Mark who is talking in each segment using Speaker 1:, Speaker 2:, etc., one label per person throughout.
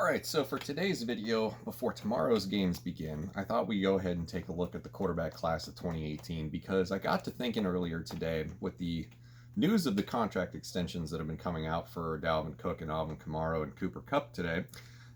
Speaker 1: Alright, so for today's video, before tomorrow's games begin, I thought we'd go ahead and take a look at the quarterback class of 2018 because I got to thinking earlier today with the news of the contract extensions that have been coming out for Dalvin Cook and Alvin Kamara and Cooper Kupp today,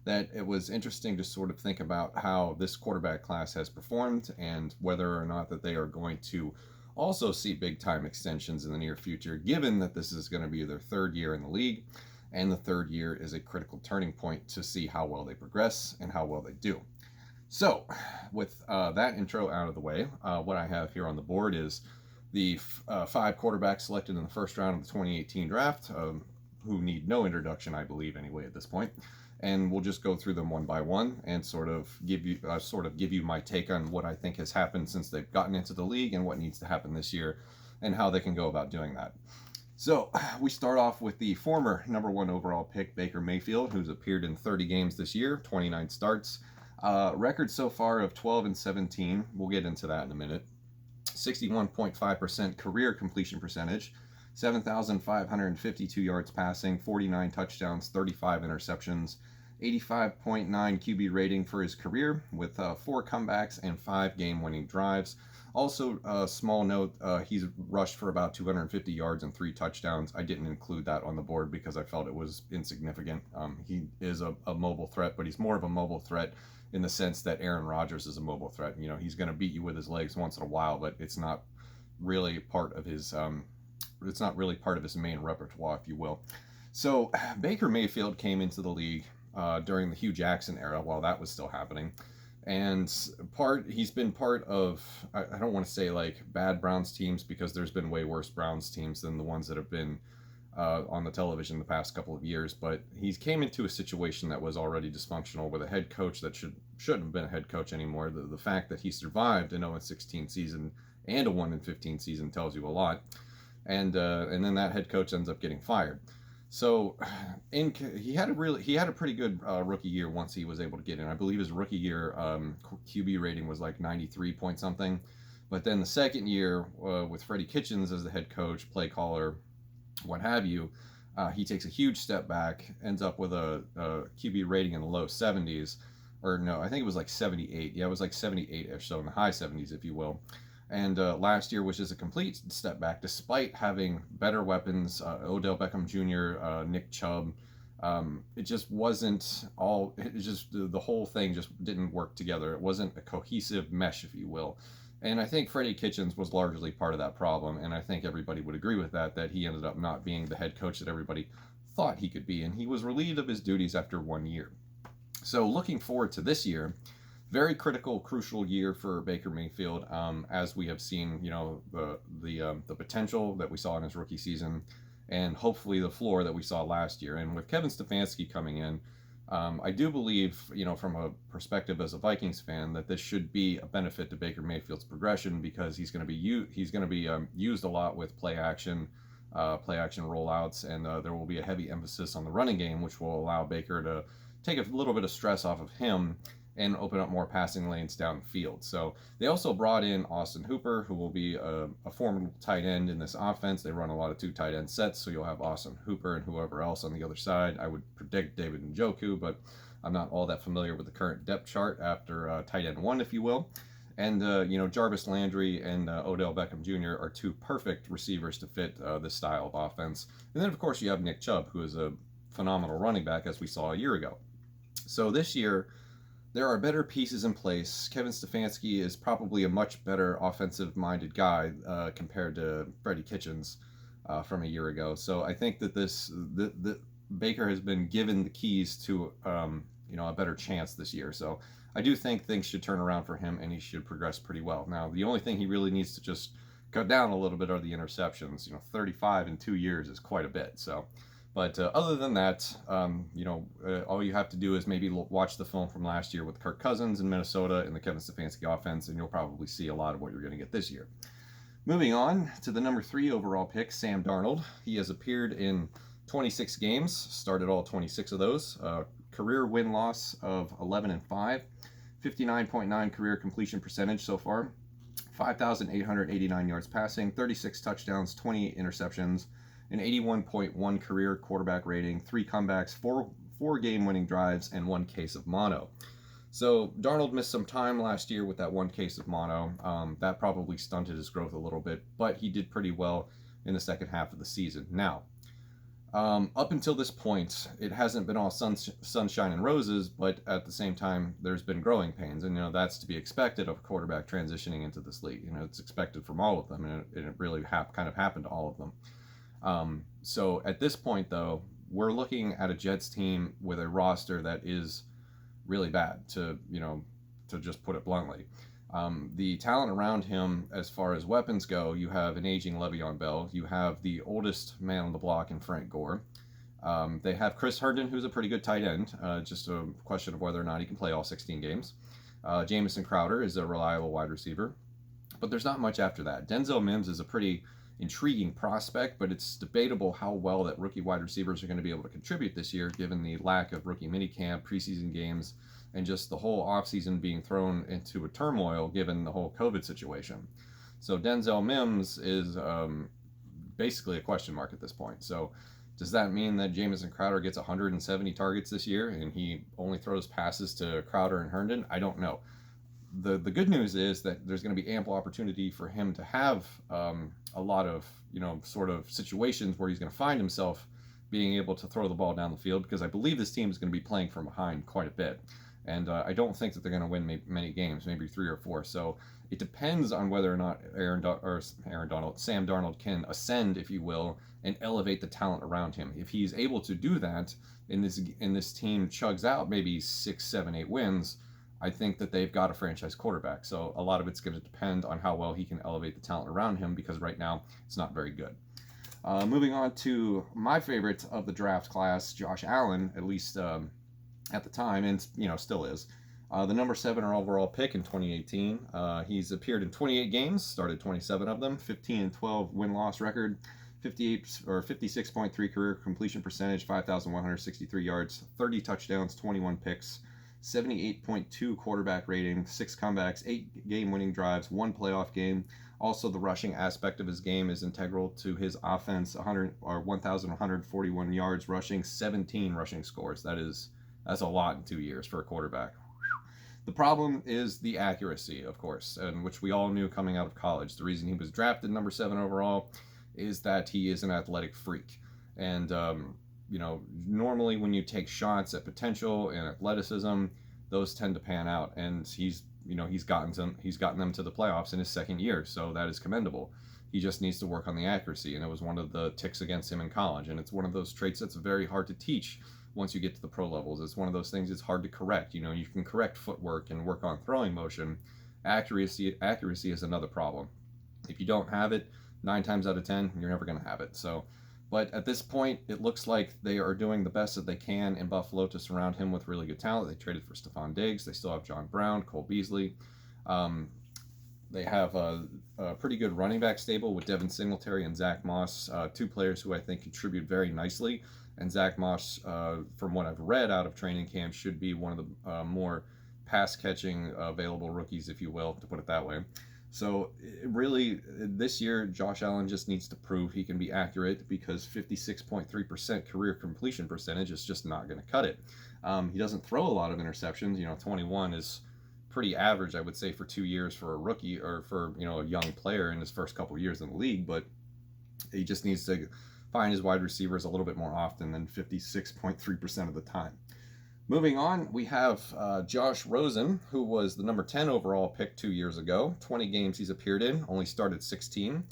Speaker 1: that it was interesting to sort of think about how this quarterback class has performed and whether or not that they are going to also see big-time extensions in the near future, given that this is going to be their third year in the league. And the third year is a critical turning point to see how well they progress and how well they do. So, with that intro out of the way, what I have here on the board is the 5 quarterbacks selected in the first round of the 2018 draft, who need no introduction, I believe, anyway, at this point. And we'll just go through them one by one and sort of give you my take on what I think has happened since they've gotten into the league and what needs to happen this year and how they can go about doing that. So we start off with the former number 1 overall pick, Baker Mayfield, who's appeared in 30 games this year, 29 starts. Record so far of 12-17. We'll get into that in a minute. 61.5% career completion percentage, 7,552 yards passing, 49 touchdowns, 35 interceptions, 85.9 QB rating for his career with 4 comebacks and 5 game-winning drives. Also, a small note, he's rushed for about 250 yards and 3 touchdowns. I didn't include that on the board because I felt it was insignificant. He is a mobile threat, but he's more of a mobile threat in the sense that Aaron Rodgers is a mobile threat. You know, he's going to beat you with his legs once in a while, but it's not really part of his main repertoire, if you will. So Baker Mayfield came into the league during the Hugh Jackson era while that was still happening. And he's been part of, I don't want to say like bad Browns teams because there's been way worse Browns teams than the ones that have been on the television the past couple of years. But he came into a situation that was already dysfunctional with a head coach that shouldn't have been a head coach anymore. The fact that he survived an 0-16 season and a 1-15 season tells you a lot. And then that head coach ends up getting fired. So, he had a pretty good rookie year once he was able to get in. I believe his rookie year QB rating was like 93 point something. But then the second year with Freddie Kitchens as the head coach, play caller, what have you, he takes a huge step back, ends up with a QB rating in the low 70s. Or no, I think it was like 78. Yeah, it was like 78-ish, so in the high 70s, if you will. And last year was just a complete step back, despite having better weapons, Odell Beckham Jr., Nick Chubb. It just wasn't all, the whole thing just didn't work together. It wasn't a cohesive mesh, if you will. And I think Freddie Kitchens was largely part of that problem, and I think everybody would agree with that he ended up not being the head coach that everybody thought he could be, and he was relieved of his duties after 1 year. So looking forward to this year, very critical, crucial year for Baker Mayfield, as we have seen, you know, the potential that we saw in his rookie season, and hopefully the floor that we saw last year. And with Kevin Stefanski coming in, I do believe, you know, from a perspective as a Vikings fan, that this should be a benefit to Baker Mayfield's progression because he's going to be used a lot with play action rollouts, and there will be a heavy emphasis on the running game, which will allow Baker to take a little bit of stress off of him and open up more passing lanes down the field. So they also brought in Austin Hooper, who will be a formidable tight end in this offense. They run a lot of 2 tight end sets, so you'll have Austin Hooper and whoever else on the other side. I would predict David Njoku, but I'm not all that familiar with the current depth chart after tight end 1, if you will. And, you know, Jarvis Landry and Odell Beckham Jr. are 2 perfect receivers to fit this style of offense. And then, of course, you have Nick Chubb, who is a phenomenal running back, as we saw a year ago. So this year, there are better pieces in place. Kevin Stefanski is probably a much better offensive-minded guy compared to Freddie Kitchens from a year ago. So I think that the Baker has been given the keys to you know, a better chance this year. So I do think things should turn around for him, and he should progress pretty well. Now, the only thing he really needs to just cut down a little bit are the interceptions. You know, 35 in 2 years is quite a bit. So. But other than that, you know, all you have to do is maybe watch the film from last year with Kirk Cousins in Minnesota in the Kevin Stefanski offense, and you'll probably see a lot of what you're going to get this year. Moving on to the number 3 overall pick, Sam Darnold. He has appeared in 26 games, started all 26 of those. Career win-loss of 11-5, 59.9 career completion percentage so far, 5,889 yards passing, 36 touchdowns, 28 interceptions, an 81.1 career quarterback rating, 3 comebacks, 4 game-winning drives, and 1 case of mono. So Darnold missed some time last year with that 1 case of mono. That probably stunted his growth a little bit, but he did pretty well in the second half of the season. Now, up until this point, it hasn't been all sunshine and roses, but at the same time, there's been growing pains, and that's to be expected of a quarterback transitioning into this league. It's expected from all of them, and it really kind of happened to all of them. So at this point, though, we're looking at a Jets team with a roster that is really bad, to just put it bluntly. The talent around him, as far as weapons go, you have an aging Le'Veon Bell. You have the oldest man on the block in Frank Gore. They have Chris Herndon, who's a pretty good tight end. Just a question of whether or not he can play all 16 games. Jamison Crowder is a reliable wide receiver. But there's not much after that. Denzel Mims is a pretty intriguing prospect, but it's debatable how well that rookie wide receivers are going to be able to contribute this year, given the lack of rookie minicamp, preseason games, and just the whole offseason being thrown into a turmoil given the whole COVID situation. So Denzel Mims is basically a question mark at this point. So does that mean that Jamison Crowder gets 170 targets this year and he only throws passes to Crowder and Herndon? I don't know. The good news is that there's going to be ample opportunity for him to have a lot of, sort of situations where he's going to find himself being able to throw the ball down the field, because I believe this team is going to be playing from behind quite a bit. And I don't think that they're going to win many games, maybe 3 or 4. So it depends on whether or not Sam Darnold can ascend, if you will, and elevate the talent around him. If he's able to do that, and this team chugs out maybe 6, 7, 8 wins, I think that they've got a franchise quarterback. So a lot of it's going to depend on how well he can elevate the talent around him, because right now it's not very good. Moving on to my favorite of the draft class, Josh Allen, at least at the time, and still is. The number 7 overall pick in 2018. He's appeared in 28 games, started 27 of them, 15-12 win-loss record, 56.3 career completion percentage, 5,163 yards, 30 touchdowns, 21 picks, 78.2 quarterback rating, 6 comebacks, 8 game-winning drives, 1 playoff game. Also, the rushing aspect of his game is integral to his offense. 1,141 yards rushing, 17 rushing scores. That's a lot in 2 years for a quarterback. The problem is the accuracy, of course, and which we all knew coming out of college. The reason he was drafted number 7 overall is that he is an athletic freak. And, normally when you take shots at potential and athleticism, those tend to pan out. And he's gotten them to the playoffs in his second year, so that is commendable. He just needs to work on the accuracy, and it was one of the ticks against him in college. And it's one of those traits that's very hard to teach once you get to the pro levels. It's one of those things it's hard to correct. You can correct footwork and work on throwing motion. Accuracy is another problem. If you don't have it, 9 times out of 10, you're never going to have it. So, but at this point, it looks like they are doing the best that they can in Buffalo to surround him with really good talent. They traded for Stephon Diggs. They still have John Brown, Cole Beasley. They have a pretty good running back stable with Devin Singletary and Zach Moss, 2 players who I think contribute very nicely. And Zach Moss, from what I've read out of training camp, should be one of the more pass-catching available rookies, if you will, to put it that way. So really, this year, Josh Allen just needs to prove he can be accurate, because 56.3% career completion percentage is just not going to cut it. He doesn't throw a lot of interceptions. 21 is pretty average, I would say, for 2 years for a rookie, or for a young player in his first couple years in the league. But he just needs to find his wide receivers a little bit more often than 56.3% of the time. Moving on, we have Josh Rosen, who was the number 10 overall pick 2 years ago. 20 games he's appeared in, only started 16.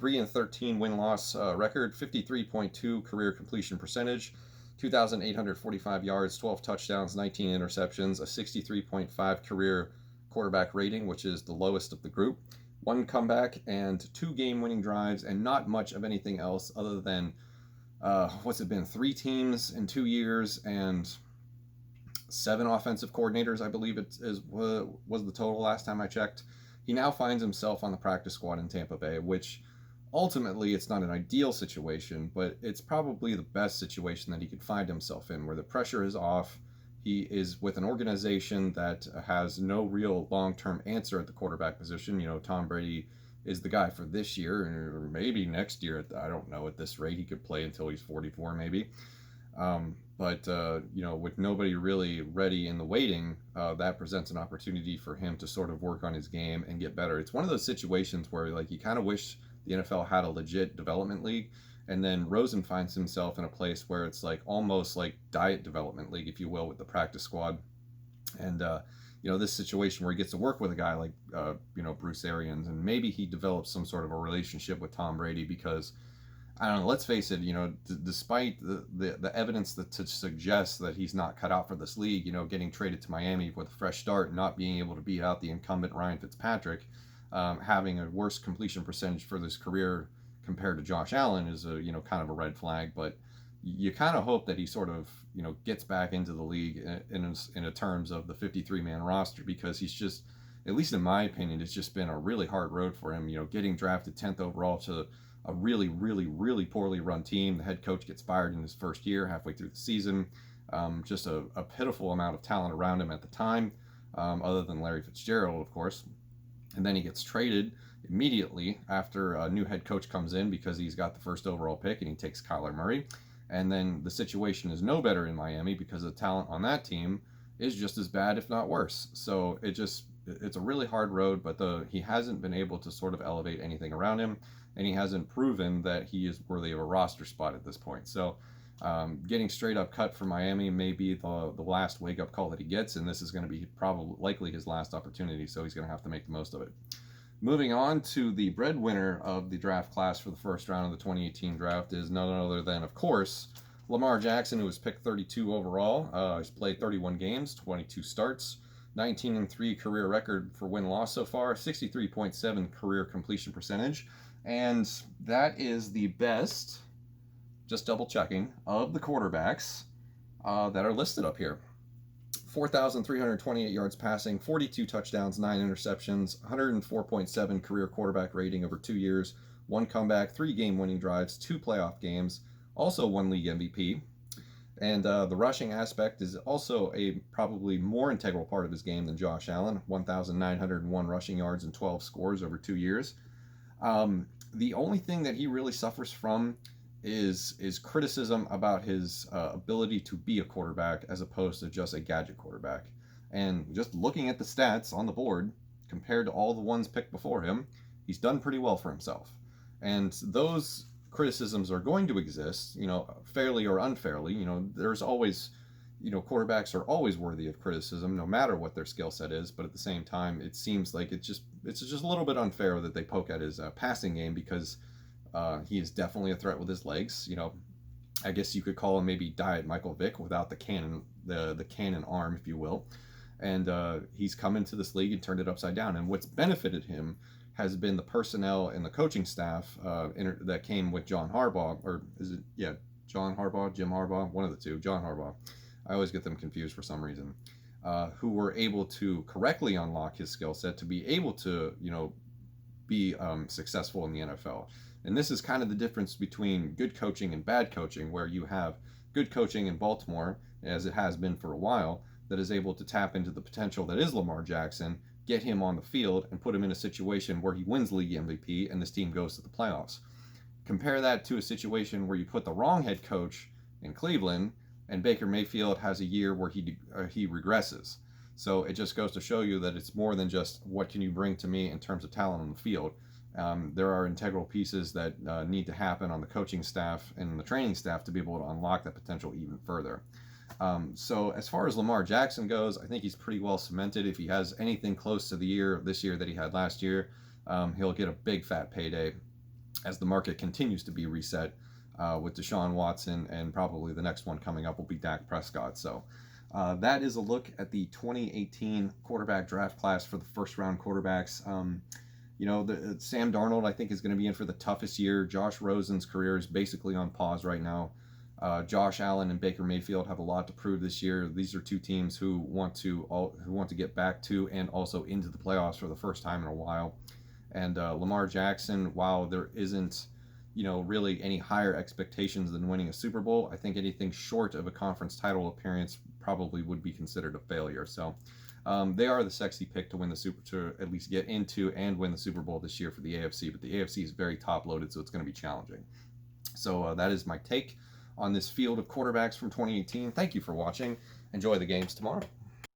Speaker 1: 3-13 win-loss record, 53.2 career completion percentage, 2,845 yards, 12 touchdowns, 19 interceptions, a 63.5 career quarterback rating, which is the lowest of the group. 1 comeback and 2 game-winning drives, and not much of anything else other than, 3 teams in 2 years and 7 offensive coordinators, I believe was the total last time I checked. He now finds himself on the practice squad in Tampa Bay, which ultimately it's not an ideal situation, but it's probably the best situation that he could find himself in, where the pressure is off. He is with an organization that has no real long-term answer at the quarterback position. Tom Brady is the guy for this year, or maybe next year. I don't know. At this rate, he could play until he's 44, maybe. But with nobody really ready in the waiting, that presents an opportunity for him to sort of work on his game and get better. It's one of those situations where like you kind of wish the NFL had a legit development league, and then Rosen finds himself in a place where it's like almost like diet development league, if you will, with the practice squad. And this situation where he gets to work with a guy like Bruce Arians, and maybe he develops some sort of a relationship with Tom Brady because I don't know. Let's face it. Despite the evidence that to suggest that he's not cut out for this league, getting traded to Miami with a fresh start, and not being able to beat out the incumbent Ryan Fitzpatrick, having a worse completion percentage for this career compared to Josh Allen is a kind of a red flag. But you kind of hope that he sort of gets back into the league in a terms of the 53-man roster, because he's just, at least in my opinion, it's just been a really hard road for him. Getting drafted 10th overall to a really, really, really poorly run team. The head coach gets fired in his first year, halfway through the season. Just a pitiful amount of talent around him at the time, other than Larry Fitzgerald, of course. And then he gets traded immediately after a new head coach comes in because he's got the first overall pick, and he takes Kyler Murray. And then the situation is no better in Miami because the talent on that team is just as bad, if not worse. So it's a really hard road, but he hasn't been able to sort of elevate anything around him, and he hasn't proven that he is worthy of a roster spot at this point. So getting straight up cut from Miami may be the last wake-up call that he gets, and this is going to be probably likely his last opportunity, so he's going to have to make the most of it. Moving on to the breadwinner of the draft class for the first round of the 2018 draft is none other than, of course, Lamar Jackson, who was picked 32 overall. He's played 31 games, 22 starts, 19-3 career record for win-loss so far, 63.7 career completion percentage, and that is the best, just double checking, of the quarterbacks that are listed up here. 4,328 yards passing, 42 touchdowns, 9 interceptions, 104.7 career quarterback rating over 2 years, 1 comeback, 3 game-winning drives, 2 playoff games, also 1 league MVP. And the rushing aspect is also a probably more integral part of his game than Josh Allen, 1,901 rushing yards and 12 scores over 2 years. The only thing that he really suffers from is criticism about his ability to be a quarterback as opposed to just a gadget quarterback. And just looking at the stats on the board compared to all the ones picked before him, he's done pretty well for himself. And those criticisms are going to exist, fairly or unfairly. There's always, quarterbacks are always worthy of criticism, no matter what their skill set is. But at the same time, it seems like it's just a little bit unfair that they poke at his passing game, because he is definitely a threat with his legs. I guess you could call him maybe Diet Michael Vick without the cannon, the cannon arm, if you will. And he's come into this league and turned it upside down. And what's benefited him has been the personnel and the coaching staff that came with John Harbaugh, or is it, yeah, John Harbaugh, Jim Harbaugh, one of the two, John Harbaugh. I always get them confused for some reason. Who were able to correctly unlock his skill set to be able to, be successful in the NFL. And this is kind of the difference between good coaching and bad coaching, where you have good coaching in Baltimore, as it has been for a while, that is able to tap into the potential that is Lamar Jackson, get him on the field, and put him in a situation where he wins league MVP and this team goes to the playoffs. Compare that to a situation where you put the wrong head coach in Cleveland, and Baker Mayfield has a year where he regresses. So it just goes to show you that it's more than just what can you bring to me in terms of talent on the field. There are integral pieces that need to happen on the coaching staff and the training staff to be able to unlock that potential even further. So as far as Lamar Jackson goes, I think he's pretty well cemented. If he has anything close to this year that he had last year, he'll get a big fat payday as the market continues to be reset with Deshaun Watson, and probably the next one coming up will be Dak Prescott. So that is a look at the 2018 quarterback draft class for the first round quarterbacks. Sam Darnold, I think, is going to be in for the toughest year. Josh Rosen's career is basically on pause right now. Josh Allen and Baker Mayfield have a lot to prove this year. These are two teams who want to get back to and also into the playoffs for the first time in a while. And Lamar Jackson, while there isn't, really any higher expectations than winning a Super Bowl, I think anything short of a conference title appearance probably would be considered a failure. So they are the sexy pick to at least get into and win the Super Bowl this year for the AFC. But the AFC is very top loaded, so it's going to be challenging. So that is my take on this field of quarterbacks from 2018. Thank you for watching. Enjoy the games tomorrow.